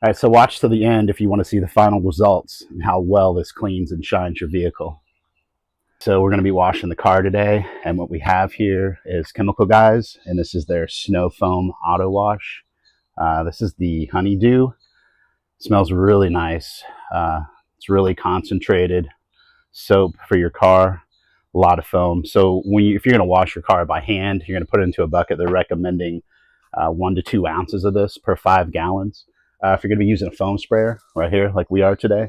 All right, so watch to the end if you want to see the final results and how well this cleans and shines your vehicle. So we're going to be washing the car today, and what we have here is Chemical Guys, and this is their Snow Foam Auto Wash. This is the Honeydew. It smells really nice. It's really concentrated soap for your car, a lot of foam. So if you're going to wash your car by hand, you're going to put it into a bucket. They're recommending 1 to 2 ounces of this per 5 gallons. If you're going to be using a foam sprayer right here, like we are today,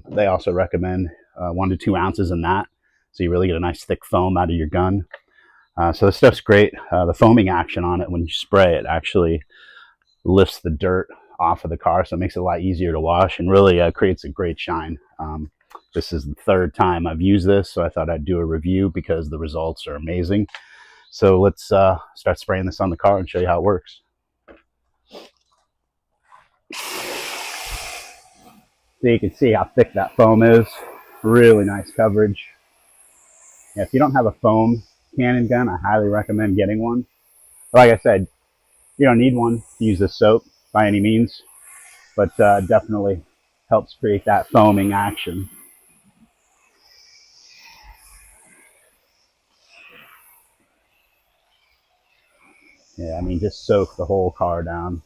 they also recommend 1 to 2 ounces in that. So you really get a nice thick foam out of your gun. So this stuff's great. The foaming action on it, when you spray it, actually lifts the dirt off of the car, so it makes it a lot easier to wash and really creates a great shine. This is the 3rd time I've used this, so I thought I'd do a review because the results are amazing. So let's start spraying this on the car and show you how it works. So you can see how thick that foam is. Really nice coverage. Yeah, if you don't have a foam cannon gun, I highly recommend getting one. Like I said, you don't need one to use this soap by any means, but definitely helps create that foaming action. Yeah, I mean, just soak the whole car down.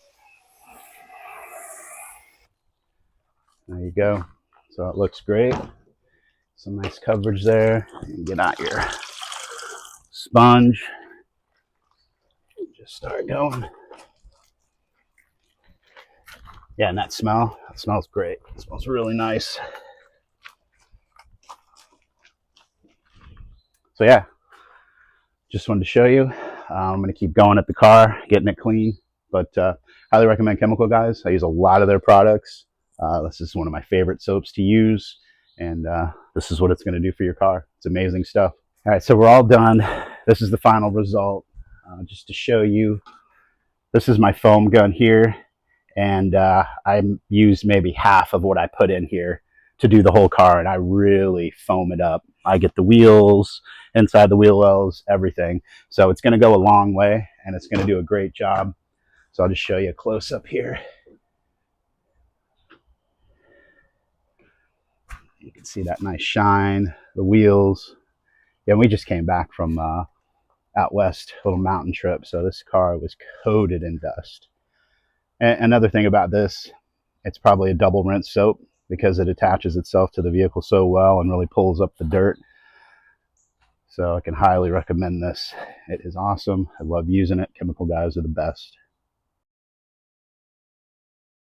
There you go. So it looks great. Some nice coverage there. And get out your sponge. Just start going. Yeah, and that smells great. It smells really nice. So yeah, just wanted to show you. I'm going to keep going at the car, getting it clean, but highly recommend Chemical Guys. I use a lot of their products. This is one of my favorite soaps to use, and this is what it's going to do for your car. It's amazing stuff. All right, so we're all done. This is the final result. Just to show you, this is my foam gun here, and I used maybe half of what I put in here to do the whole car, and I really foam it up. I get the wheels, inside the wheel wells, everything. So it's going to go a long way, and it's going to do a great job. So I'll just show you a close up here. You can see that nice shine, the wheels. Yeah, we just came back from out west, a little mountain trip, so this car was coated in dust. And another thing about this, it's probably a double rinse soap because it attaches itself to the vehicle so well and really pulls up the dirt. So I can highly recommend this. It is awesome. I love using it. Chemical Guys are the best.